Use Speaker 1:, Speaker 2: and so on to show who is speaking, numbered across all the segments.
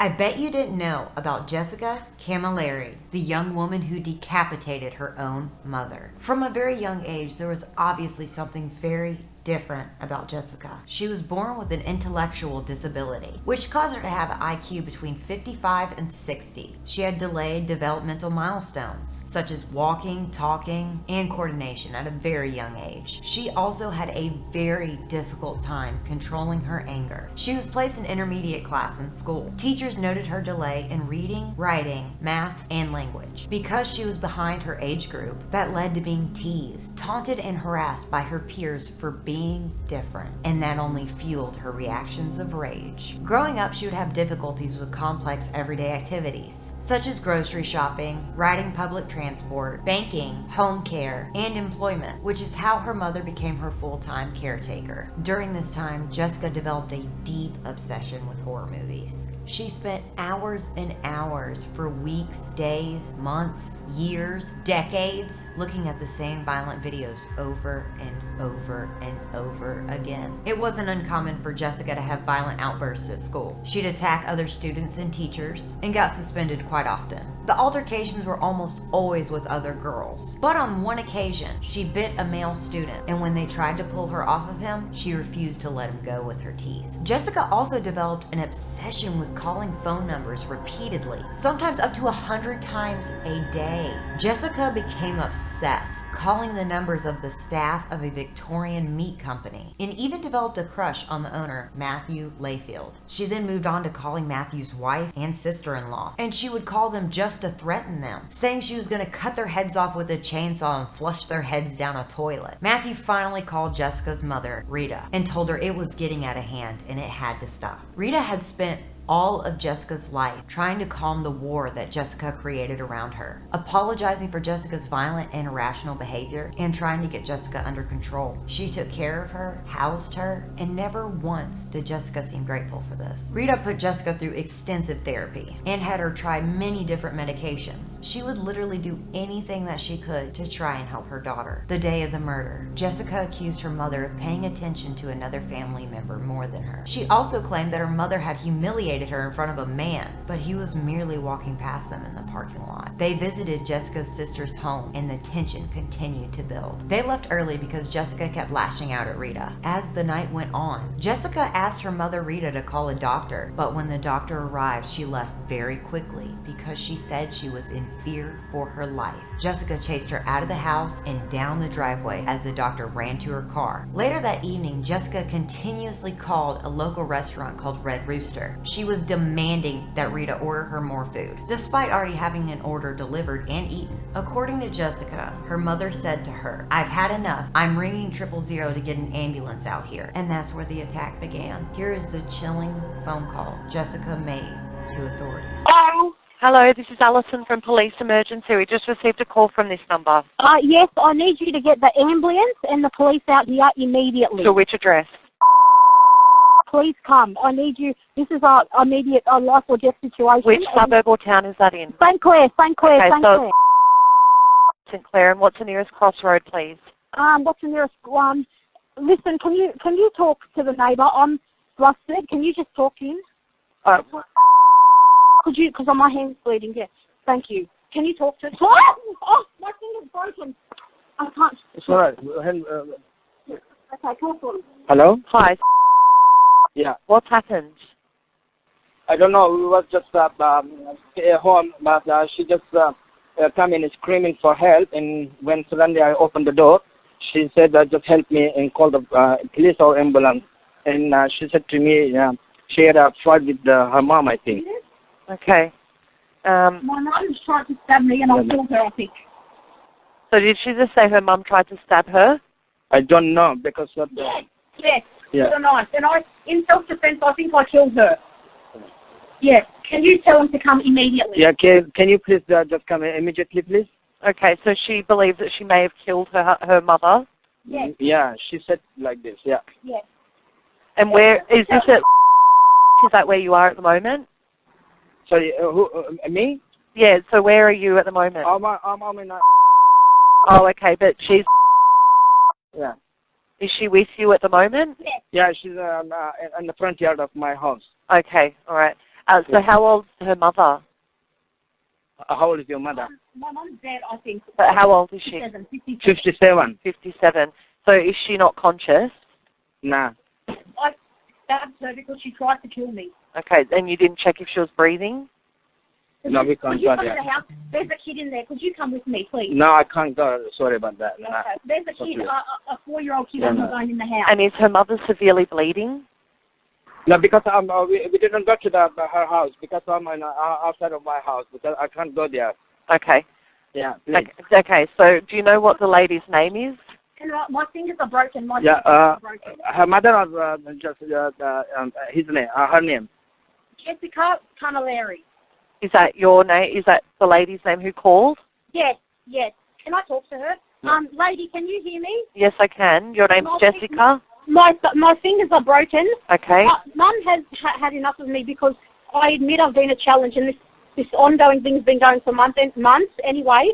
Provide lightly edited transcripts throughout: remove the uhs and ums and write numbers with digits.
Speaker 1: I bet you didn't know about Jessica Camilleri, the young woman who decapitated her own mother. From a very young age, there was obviously something very different about Jessica. She was born with an intellectual disability, which caused her to have an IQ between 55 and 60. She had delayed developmental milestones, such as walking, talking, and coordination at a very young age. She also had a very difficult time controlling her anger. She was placed in intermediate class in school. Teachers noted her delay in reading, writing, maths, and language. Because she was behind her age group, that led to being teased, taunted, and harassed by her peers for being different, and that only fueled her reactions of rage. Growing up, she would have difficulties with complex everyday activities, such as grocery shopping, riding public transport, banking, home care, and employment, which is how her mother became her full-time caretaker. During this time, Jessica developed a deep obsession with horror movies. She spent hours and hours for weeks, days, months, years, decades looking at the same violent videos over and over and over again. It wasn't uncommon for Jessica to have violent outbursts at school. She'd attack other students and teachers and got suspended quite often. The altercations were almost always with other girls. But on one occasion, she bit a male student, and when they tried to pull her off of him, she refused to let him go with her teeth. Jessica also developed an obsession with calling phone numbers repeatedly, sometimes up to 100 times a day. Jessica became obsessed, calling the numbers of the staff of a Victorian meat company, and even developed a crush on the owner, Matthew Layfield. She then moved on to calling Matthew's wife and sister-in-law, and she would call them just to threaten them, saying she was going to cut their heads off with a chainsaw and flush their heads down a toilet. Matthew finally called Jessica's mother, Rita, and told her it was getting out of hand and it had to stop. Rita had spent all of Jessica's life trying to calm the war that Jessica created around her, apologizing for Jessica's violent and irrational behavior, and trying to get Jessica under control. She took care of her, housed her, and never once did Jessica seem grateful for this. Rita put Jessica through extensive therapy and had her try many different medications. She would literally do anything that she could to try and help her daughter. The day of the murder, Jessica accused her mother of paying attention to another family member more than her. She also claimed that her mother had humiliated her in front of a man, but he was merely walking past them in the parking lot. They visited Jessica's sister's home, and the tension continued to build. They left early because Jessica kept lashing out at Rita. As the night went on, Jessica asked her mother Rita to call a doctor, but when the doctor arrived, she left very quickly because she said she was in fear for her life. Jessica chased her out of the house and down the driveway as the doctor ran to her car. Later that evening, Jessica continuously called a local restaurant called Red Rooster. She was demanding that Rita order her more food, despite already having an order delivered and eaten. According to Jessica, her mother said to her, "I've had enough. I'm ringing 000 to get an ambulance out here." And that's where the attack began. Here is the chilling phone call Jessica made to authorities.
Speaker 2: Hello, this is Alison from Police Emergency. We just received a call from this number.
Speaker 3: Yes, I need you to get the ambulance and the police out here immediately.
Speaker 2: To which address?
Speaker 3: Please come. I need you. This is our immediate life or death situation.
Speaker 2: Which suburb or town is that in?
Speaker 3: St. Clair.
Speaker 2: Okay,
Speaker 3: St.
Speaker 2: so
Speaker 3: Clair.
Speaker 2: St. Clair, and what's the nearest crossroad, please?
Speaker 3: What's the nearest one? Listen, can you talk to the neighbour? I'm flustered. Can you just talk to him? Could you? Because my hand's bleeding. Yeah. Thank you. Can you talk to him? Oh, my finger's broken. I can't.
Speaker 4: It's all right.
Speaker 3: Okay, talk to him.
Speaker 4: Hello?
Speaker 2: Hi.
Speaker 4: Yeah.
Speaker 2: What's happened?
Speaker 4: I don't know. We was just at home, but she just come in screaming for help, and when suddenly I opened the door, she said, "Just help me," and call the police or ambulance. And she said to me, she had a fight with her mom, I think.
Speaker 2: Okay.
Speaker 3: My mum tried to stab me, and I killed her, I think.
Speaker 2: So did she just say her mum tried to stab her?
Speaker 4: I don't know because of the...
Speaker 3: Yes.
Speaker 4: Yeah.
Speaker 3: So nice. And in self-defense, I think I killed her. Yes. Can you tell him to come immediately?
Speaker 4: Yeah. Can you please just come immediately, please?
Speaker 2: Okay, so she believes that she may have killed her mother?
Speaker 3: Yes.
Speaker 4: Yeah, she said like this, yeah.
Speaker 3: Yes.
Speaker 2: And where, is this at, is that where you are at the moment?
Speaker 4: Sorry, who, me?
Speaker 2: Yeah, so where are you at the moment?
Speaker 4: I'm in
Speaker 2: Oh, okay, but she's...
Speaker 4: Yeah.
Speaker 2: Is she with you at the moment?
Speaker 3: Yes.
Speaker 4: Yeah, she's in the front yard of my house.
Speaker 2: Okay, all right. So how old's her mother?
Speaker 4: How old is your mother?
Speaker 3: My mum's dead, I think.
Speaker 2: But how old is she?
Speaker 4: 57.
Speaker 2: 57. So is she not conscious?
Speaker 4: Nah.
Speaker 3: I stabbed her because she tried to kill me.
Speaker 2: Okay, and you didn't check if she was breathing?
Speaker 4: No, we can't
Speaker 3: Could you
Speaker 4: go
Speaker 3: come to
Speaker 4: there.
Speaker 3: the house? There's a kid in there. Could you come with me, please?
Speaker 4: No, I can't go. Sorry about that. Nah.
Speaker 3: Okay. There's a kid,
Speaker 4: Okay.
Speaker 3: a 4-year-old kid
Speaker 4: Yeah,
Speaker 3: on
Speaker 4: no.
Speaker 3: his own in the house.
Speaker 2: And is her mother severely bleeding?
Speaker 4: No, because we didn't go to her house because I'm outside of my house because I can't go there.
Speaker 2: Okay.
Speaker 4: Yeah, please.
Speaker 2: Okay, so do you know what the lady's name is?
Speaker 3: And my fingers are broken. My
Speaker 4: Yeah,
Speaker 3: fingers are broken.
Speaker 4: her mother was just his name, her name.
Speaker 3: Jessica Camilleri.
Speaker 2: Is that your name? Is that the lady's name who called?
Speaker 3: Yes, yes. Can I talk to her? Lady, can you hear me?
Speaker 2: Yes, I can. Your name's
Speaker 3: My
Speaker 2: Jessica?
Speaker 3: My fingers are broken.
Speaker 2: Okay.
Speaker 3: Mum has had enough of me because I admit I've been a challenge, and this ongoing thing's been going for months anyway.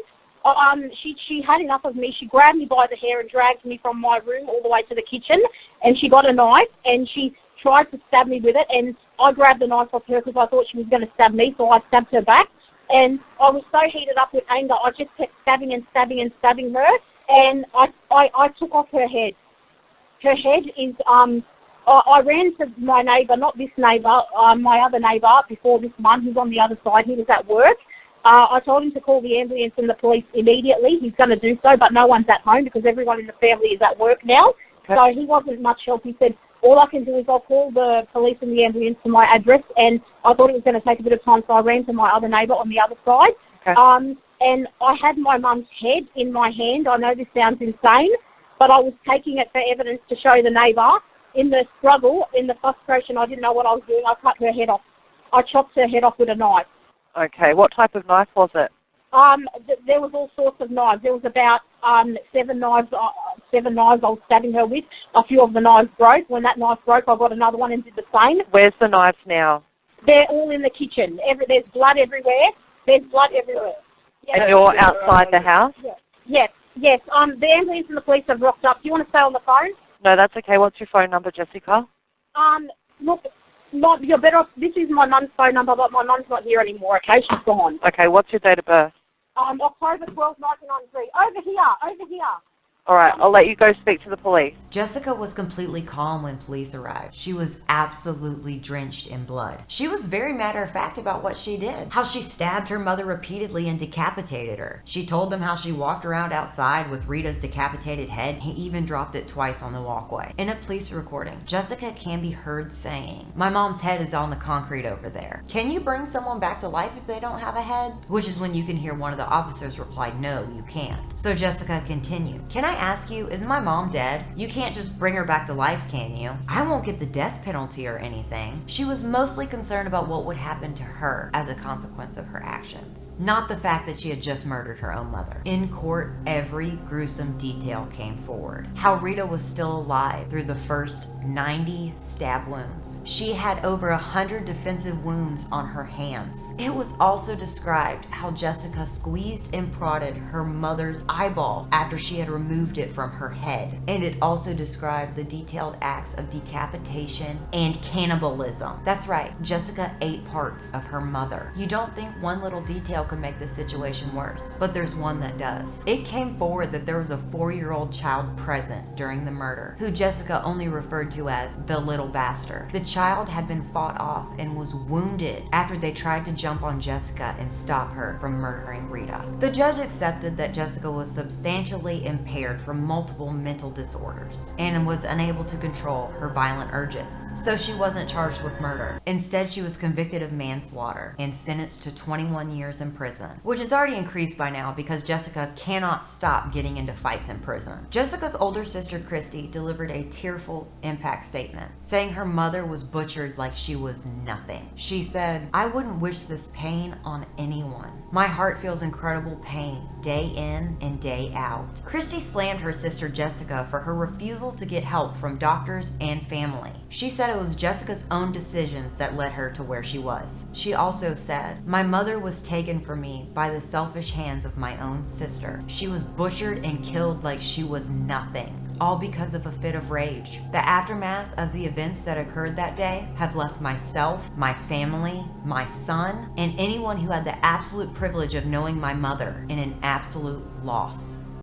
Speaker 3: She had enough of me. She grabbed me by the hair and dragged me from my room all the way to the kitchen, and she got a knife and she tried to stab me with it, and I grabbed the knife off her because I thought she was going to stab me, so I stabbed her back. And I was so heated up with anger, I just kept stabbing and stabbing and stabbing her, and I took off her head. Her head is, I ran to my neighbour, not this neighbour, my other neighbour before this one, who's on the other side. He was at work. I told him to call the ambulance and the police immediately. He's going to do so, but no one's at home because everyone in the family is at work now. Okay. So he wasn't much help. He said, all I can do is I'll call the police and the ambulance to my address, and I thought it was going to take a bit of time, so I ran to my other neighbour on the other side. Okay. And I had my mum's head in my hand. I know this sounds insane, but I was taking it for evidence to show the neighbour. In the struggle, in the frustration, I didn't know what I was doing. I cut her head off. I chopped her head off with a knife.
Speaker 2: Okay, what type of knife was it?
Speaker 3: There was all sorts of knives. There was about 7 knives I was stabbing her with. A few of the knives broke. When that knife broke, I got another one and did the same.
Speaker 2: Where's the knives now?
Speaker 3: They're all in the kitchen. There's blood everywhere. There's blood everywhere. Yeah.
Speaker 2: And you're outside the house?
Speaker 3: Yes. The ambulance and the police have rocked up. Do you want to stay on the phone?
Speaker 2: No, that's okay. What's your phone number, Jessica?
Speaker 3: Look, you're better off. This is my mum's phone number, but my mum's not here anymore, okay? She's gone.
Speaker 2: Okay, what's your date of birth?
Speaker 3: October 12, 1993. Over here.
Speaker 2: All right, I'll let you go speak to the police.
Speaker 1: Jessica was completely calm when police arrived. She was absolutely drenched in blood. She was very matter-of-fact about what she did, how she stabbed her mother repeatedly and decapitated her. She told them how she walked around outside with Rita's decapitated head. He even dropped it twice on the walkway. In a police recording, Jessica can be heard saying, "My mom's head is on the concrete over there. Can you bring someone back to life if they don't have a head?" Which is when you can hear one of the officers reply, "No, you can't." So Jessica continued, "Can I ask you, is my mom dead? You can't just bring her back to life, can you? I won't get the death penalty or anything." She was mostly concerned about what would happen to her as a consequence of her actions, not the fact that she had just murdered her own mother. In court, every gruesome detail came forward. How Rita was still alive through the first 90 stab wounds. She had over 100 defensive wounds on her hands. It was also described how Jessica squeezed and prodded her mother's eyeball after she had removed it from her head. And it also described the detailed acts of decapitation and cannibalism. That's right, Jessica ate parts of her mother. You don't think one little detail could make the situation worse, but there's one that does. It came forward that there was a 4-year-old child present during the murder, who Jessica only referred to as the little bastard. The child had been fought off and was wounded after they tried to jump on Jessica and stop her from murdering Rita. The judge accepted that Jessica was substantially impaired from multiple mental disorders and was unable to control her violent urges, so she wasn't charged with murder. Instead, she was convicted of manslaughter and sentenced to 21 years in prison, which is already increased by now because Jessica cannot stop getting into fights in prison. Jessica's older sister Christy delivered a tearful impact statement, saying her mother was butchered like she was nothing. She said, "I wouldn't wish this pain on anyone. My heart feels incredible pain day in and day out." Christy slammed blamed her sister Jessica for her refusal to get help from doctors and family. She said it was Jessica's own decisions that led her to where she was. She also said, "My mother was taken from me by the selfish hands of my own sister. She was butchered and killed like she was nothing, all because of a fit of rage. The aftermath of the events that occurred that day have left myself, my family, my son, and anyone who had the absolute privilege of knowing my mother in an absolute loss."